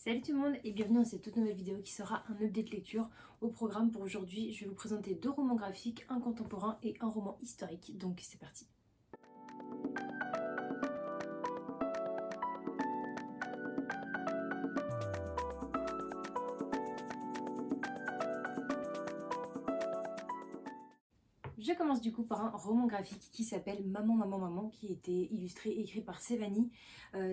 Salut tout le monde et bienvenue dans cette toute nouvelle vidéo qui sera un update lecture. Au programme pour aujourd'hui, je vais vous présenter deux romans graphiques, un contemporain et un roman historique. Donc c'est parti. Je commence du coup par un roman graphique qui s'appelle Maman, Maman, Maman, qui a été illustré et écrit par Sévanie.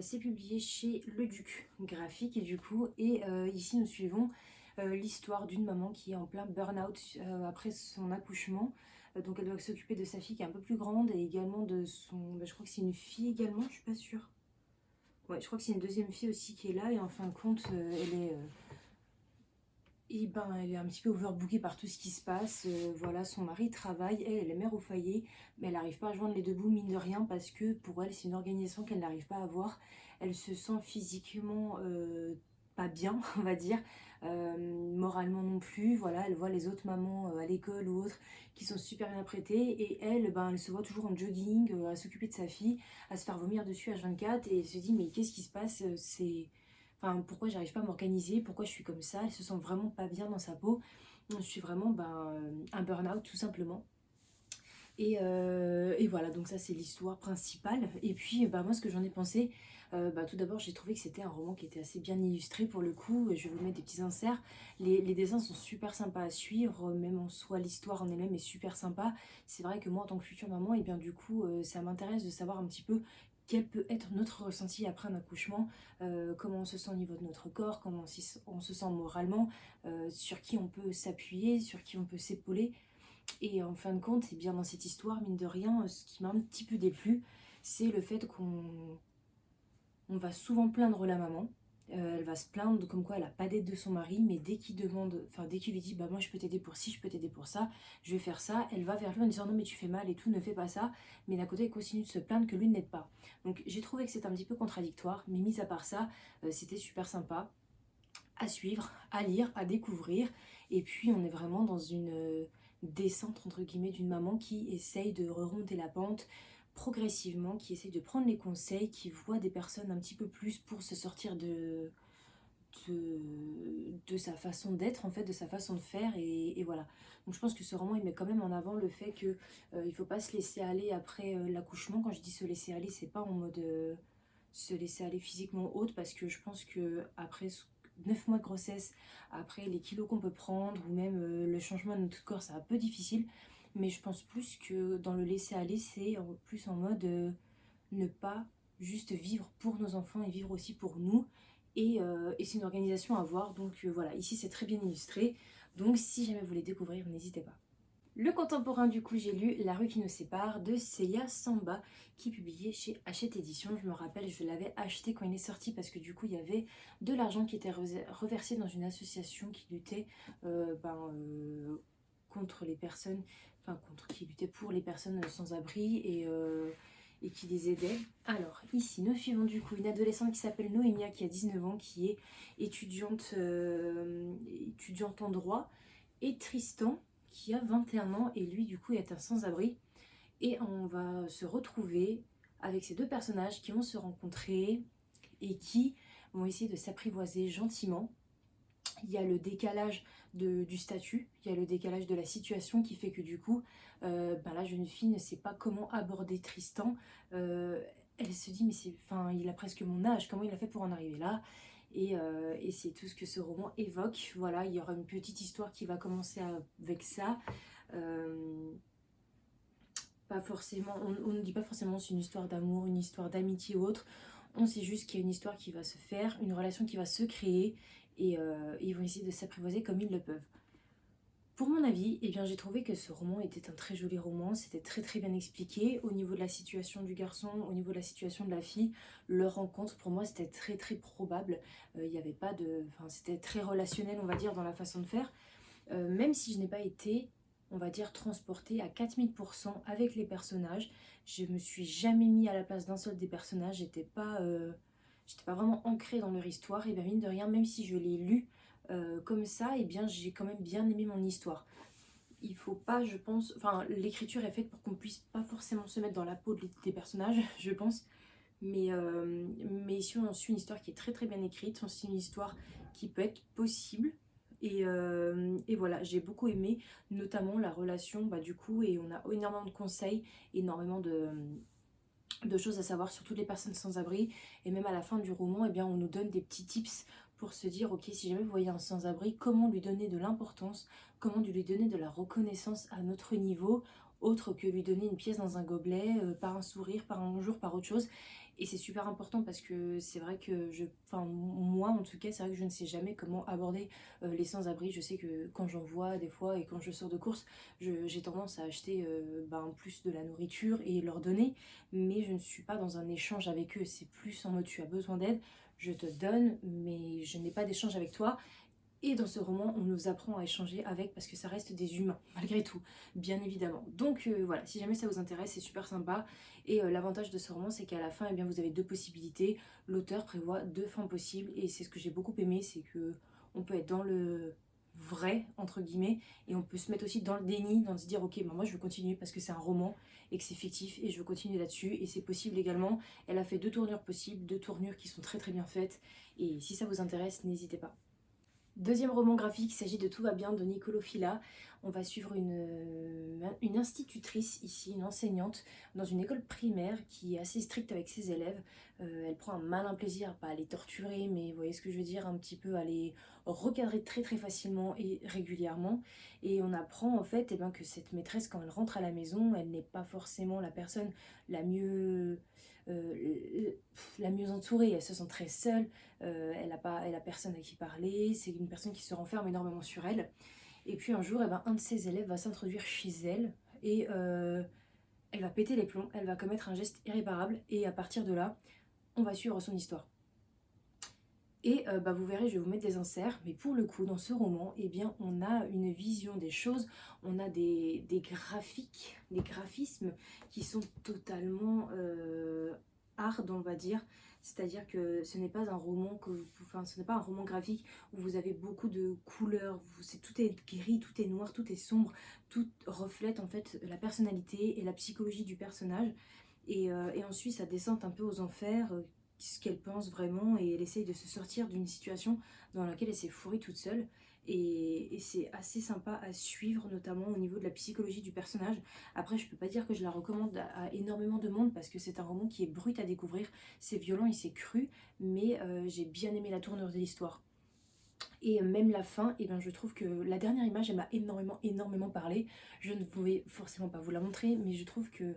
C'est publié chez Le Duc Graphique et du coup, ici nous suivons l'histoire d'une maman qui est en plein burn-out après son accouchement. Donc elle doit s'occuper de sa fille qui est un peu plus grande et également de son... je crois que c'est une fille également, je suis pas sûre. Ouais, je crois que c'est une deuxième fille aussi qui est là et en fin de compte, elle est un petit peu overbookée par tout ce qui se passe. Voilà, son mari travaille, elle est mère au foyer, mais elle n'arrive pas à joindre les deux bouts, mine de rien, parce que pour elle, c'est une organisation qu'elle n'arrive pas à avoir. Elle se sent physiquement pas bien, on va dire, moralement non plus. Voilà, elle voit les autres mamans à l'école ou autres qui sont super bien apprêtées, et elle, elle se voit toujours en jogging, à s'occuper de sa fille, à se faire vomir dessus H24, et elle se dit, mais qu'est-ce qui se passe? Enfin, pourquoi j'arrive pas à m'organiser, pourquoi je suis comme ça, elle se sent vraiment pas bien dans sa peau. Je suis vraiment un burn-out tout simplement. Et voilà, donc ça c'est l'histoire principale. Et puis moi ce que j'en ai pensé, tout d'abord j'ai trouvé que c'était un roman qui était assez bien illustré pour le coup. Je vais vous mettre des petits inserts. Les dessins sont super sympas à suivre, même en soi l'histoire en elle-même est super sympa. C'est vrai que moi en tant que future maman, et bien du coup ça m'intéresse de savoir un petit peu quel peut être notre ressenti après un accouchement, comment on se sent au niveau de notre corps, comment on se sent moralement, sur qui on peut s'appuyer, sur qui on peut s'épauler. Et en fin de compte, c'est bien dans cette histoire, mine de rien, ce qui m'a un petit peu déplu, c'est le fait qu'on va souvent plaindre la maman. Elle va se plaindre comme quoi elle a pas d'aide de son mari, mais dès qu'il demande, enfin dès qu'il lui dit bah moi je peux t'aider pour ci, je peux t'aider pour ça, je vais faire ça, elle va vers lui en disant non mais tu fais mal et tout, ne fais pas ça, mais d'un côté elle continue de se plaindre que lui n'aide pas. Donc j'ai trouvé que c'était un petit peu contradictoire, mais mis à part ça, c'était super sympa à suivre, à lire, à découvrir. Et puis on est vraiment dans une descente entre guillemets d'une maman qui essaye de remonter la pente progressivement, qui essaye de prendre les conseils, qui voit des personnes un petit peu plus pour se sortir de sa façon d'être en fait, de sa façon de faire et voilà. Donc je pense que ce roman il met quand même en avant le fait que il faut pas se laisser aller après l'accouchement. Quand je dis se laisser aller, c'est pas en mode se laisser aller physiquement haute, parce que je pense que après 9 mois de grossesse, après les kilos qu'on peut prendre ou même le changement de notre corps, c'est un peu difficile, mais je pense plus que dans le laisser aller c'est plus en mode ne pas juste vivre pour nos enfants et vivre aussi pour nous. Et c'est une organisation à voir, donc voilà, ici c'est très bien illustré, donc si jamais vous voulez découvrir, n'hésitez pas. Le contemporain, du coup, j'ai lu La rue qui nous sépare de Seiya Samba, qui est publié chez Hachette Éditions. Je me rappelle, je l'avais acheté quand il est sorti parce que du coup, il y avait de l'argent qui était reversé dans une association qui luttait contre les personnes, qui luttait pour les personnes sans abri et qui les aidait. Alors, ici, nous suivons du coup une adolescente qui s'appelle Noémia, qui a 19 ans, qui est étudiante, étudiante en droit, et Tristan, qui a 21 ans et lui du coup est un sans-abri. Et on va se retrouver avec ces deux personnages qui vont se rencontrer et qui vont essayer de s'apprivoiser gentiment. Il y a le décalage du statut, il y a le décalage de la situation qui fait que du coup la jeune fille ne sait pas comment aborder Tristan. Elle se dit mais il a presque mon âge, comment il a fait pour en arriver là? Et c'est tout ce que ce roman évoque. Voilà, il y aura une petite histoire qui va commencer avec ça. Euh, Pas forcément, on ne dit pas forcément c'est une histoire d'amour, une histoire d'amitié ou autre. On sait juste qu'il y a une histoire qui va se faire, une relation qui va se créer, et ils vont essayer de s'apprivoiser comme ils le peuvent. Pour mon avis, eh bien, j'ai trouvé que ce roman était un très joli roman, c'était très très bien expliqué au niveau de la situation du garçon, au niveau de la situation de la fille. Leur rencontre, pour moi, c'était très très probable. Il n'y avait pas de... Enfin, c'était très relationnel, on va dire, dans la façon de faire. Même si je n'ai pas été, on va dire, transportée à 4000% avec les personnages. Je me suis jamais mis à la place d'un seul des personnages, j'étais pas vraiment ancrée dans leur histoire, et bien mine de rien, même si je l'ai lu comme ça, et bien j'ai quand même bien aimé mon histoire. Il faut pas, je pense, enfin l'écriture est faite pour qu'on puisse pas forcément se mettre dans la peau des personnages, je pense, Mais ici on suit une histoire qui est très très bien écrite, on suit une histoire qui peut être possible. Et voilà, j'ai beaucoup aimé, notamment la relation, bah, du coup, et on a énormément de conseils, énormément de choses à savoir sur toutes les personnes sans abri. Et même à la fin du roman, eh bien, on nous donne des petits tips pour se dire, ok, si jamais vous voyez un sans-abri, comment lui donner de l'importance, comment lui donner de la reconnaissance à notre niveau, autre que lui donner une pièce dans un gobelet, par un sourire, par un bonjour, par autre chose. Et c'est super important parce que c'est vrai que enfin moi en tout cas, c'est vrai que je ne sais jamais comment aborder les sans-abri. Je sais que quand j'en vois des fois et quand je sors de course, j'ai tendance à acheter plus de la nourriture et leur donner, mais je ne suis pas dans un échange avec eux. C'est plus en mode tu as besoin d'aide, je te donne, mais je n'ai pas d'échange avec toi. Et dans ce roman, on nous apprend à échanger avec parce que ça reste des humains, malgré tout, bien évidemment. Donc voilà, si jamais ça vous intéresse, c'est super sympa. Et l'avantage de ce roman, c'est qu'à la fin, eh bien, vous avez deux possibilités. L'auteur prévoit deux fins possibles et c'est ce que j'ai beaucoup aimé, c'est que on peut être dans le vrai, entre guillemets, et on peut se mettre aussi dans le déni, dans se dire, ok, bah, moi je veux continuer parce que c'est un roman et que c'est fictif et je veux continuer là-dessus. Et c'est possible également. Elle a fait deux tournures possibles, deux tournures qui sont très très bien faites. Et si ça vous intéresse, n'hésitez pas. Deuxième roman graphique, il s'agit de Tout va bien de Niccolò Fila. On va suivre une institutrice ici, une enseignante dans une école primaire qui est assez stricte avec ses élèves. Elle prend un malin plaisir, pas à les torturer, mais vous voyez ce que je veux dire, un petit peu à les recadrer très très facilement et régulièrement. Et on apprend en fait que cette maîtresse, quand elle rentre à la maison, elle n'est pas forcément la personne la mieux, euh, la mieux entourée. Elle se sent très seule. Elle a personne à qui parler, c'est une personne qui se renferme énormément sur elle. Et puis un jour, un de ses élèves va s'introduire chez elle et elle va péter les plombs, elle va commettre un geste irréparable et à partir de là, on va suivre son histoire. Et vous verrez, je vais vous mettre des inserts, mais pour le coup, dans ce roman, eh bien, on a une vision des choses, on a des graphiques, des graphismes qui sont totalement hard, on va dire. C'est-à-dire que ce n'est pas un roman enfin, ce n'est pas un roman graphique où vous avez beaucoup de couleurs, tout est gris, tout est noir, tout est sombre, tout reflète en fait la personnalité et la psychologie du personnage. Et ensuite, ça descend un peu aux enfers, ce qu'elle pense vraiment, et elle essaye de se sortir d'une situation dans laquelle elle s'est fourrée toute seule. Et c'est assez sympa à suivre, notamment au niveau de la psychologie du personnage. Après, je peux pas dire que je la recommande à énormément de monde parce que c'est un roman qui est brut à découvrir, c'est violent et c'est cru, mais j'ai bien aimé la tournure de l'histoire. Et même la fin, je trouve que la dernière image, elle m'a énormément parlé. Je ne pouvais forcément pas vous la montrer, mais je trouve que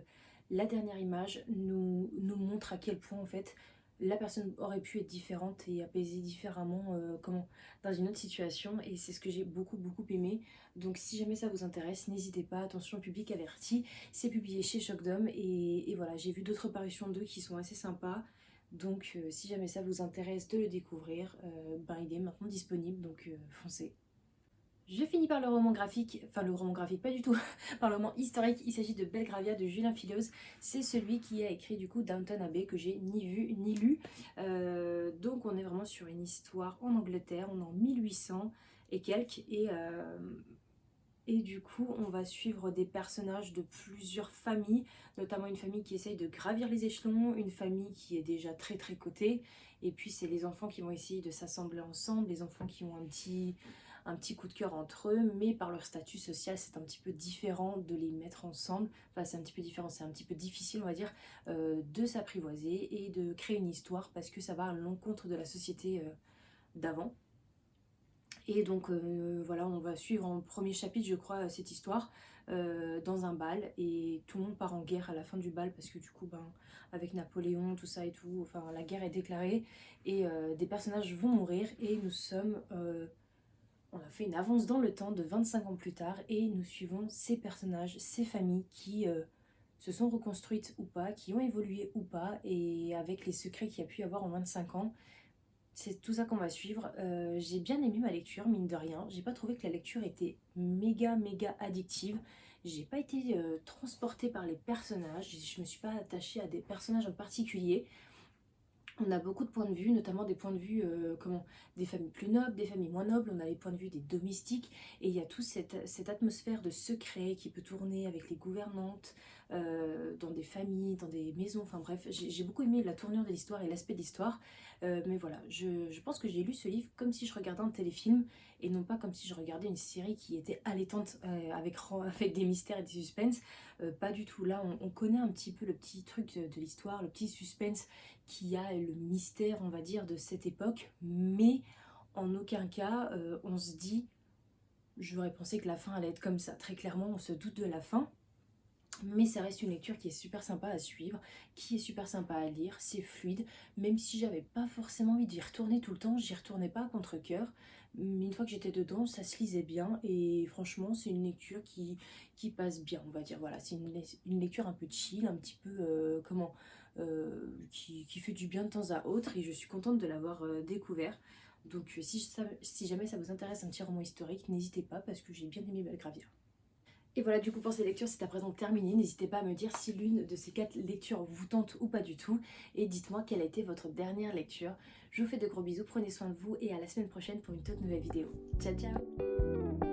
la dernière image nous montre à quel point en fait la personne aurait pu être différente et apaisée différemment dans une autre situation. Et c'est ce que j'ai beaucoup aimé. Donc si jamais ça vous intéresse, n'hésitez pas. Attention, public averti. C'est publié chez Shock Dom. Et voilà, j'ai vu d'autres parutions d'eux qui sont assez sympas. Donc si jamais ça vous intéresse de le découvrir, il est maintenant disponible, donc foncez. Je finis par le roman graphique, enfin le roman graphique pas du tout, par le roman historique. Il s'agit de Belgravia de Julien Filloz. C'est celui qui a écrit du coup Downton Abbey, que j'ai ni vu ni lu. Donc on est vraiment sur une histoire en Angleterre, on est en 1800 et quelques, et du coup, on va suivre des personnages de plusieurs familles, notamment une famille qui essaye de gravir les échelons, une famille qui est déjà très très cotée, et puis c'est les enfants qui vont essayer de s'assembler ensemble, les enfants qui ont un petit coup de cœur entre eux, mais par leur statut social, c'est un petit peu différent de les mettre ensemble, enfin c'est un petit peu différent, c'est un petit peu difficile, on va dire, de s'apprivoiser et de créer une histoire, parce que ça va à l'encontre de la société d'avant. Et donc voilà, on va suivre en premier chapitre, je crois, cette histoire dans un bal, et tout le monde part en guerre à la fin du bal parce que du coup, avec Napoléon, tout ça et tout, enfin la guerre est déclarée et des personnages vont mourir, et on a fait une avance dans le temps de 25 ans plus tard et nous suivons ces personnages, ces familles qui se sont reconstruites ou pas, qui ont évolué ou pas, et avec les secrets qu'il y a pu y avoir en 25 ans. C'est tout ça qu'on va suivre. J'ai bien aimé ma lecture, mine de rien. J'ai pas trouvé que la lecture était méga addictive. J'ai pas été transportée par les personnages. Je me suis pas attachée à des personnages en particulier. On a beaucoup de points de vue, notamment des points de vue des familles plus nobles, des familles moins nobles. On a les points de vue des domestiques, et il y a toute cette atmosphère de secret qui peut tourner avec les gouvernantes, dans des familles, dans des maisons, enfin bref, j'ai beaucoup aimé la tournure de l'histoire et l'aspect de l'histoire. Mais voilà, je pense que j'ai lu ce livre comme si je regardais un téléfilm et non pas comme si je regardais une série qui était allaitante avec des mystères et des suspens. Pas du tout, là on connaît un petit peu le petit truc de l'histoire, le petit suspense qui a le mystère on va dire de cette époque, mais en aucun cas on se dit j'aurais pensé que la fin allait être comme ça. Très clairement on se doute de la fin. Mais ça reste une lecture qui est super sympa à suivre, qui est super sympa à lire, c'est fluide, même si j'avais pas forcément envie d'y retourner tout le temps, j'y retournais pas à contre-cœur, mais une fois que j'étais dedans, ça se lisait bien, et franchement c'est une lecture qui passe bien, on va dire, voilà, c'est une lecture un peu chill, un petit peu, qui fait du bien de temps à autre, et je suis contente de l'avoir découvert. Donc si jamais ça vous intéresse un petit roman historique, n'hésitez pas, parce que j'ai bien aimé Belgravia. Et voilà, du coup pour ces lectures c'est à présent terminé. N'hésitez pas à me dire si l'une de ces 4 lectures vous tente ou pas du tout. Et dites-moi quelle a été votre dernière lecture. Je vous fais de gros bisous, prenez soin de vous et à la semaine prochaine pour une toute nouvelle vidéo. Ciao ciao.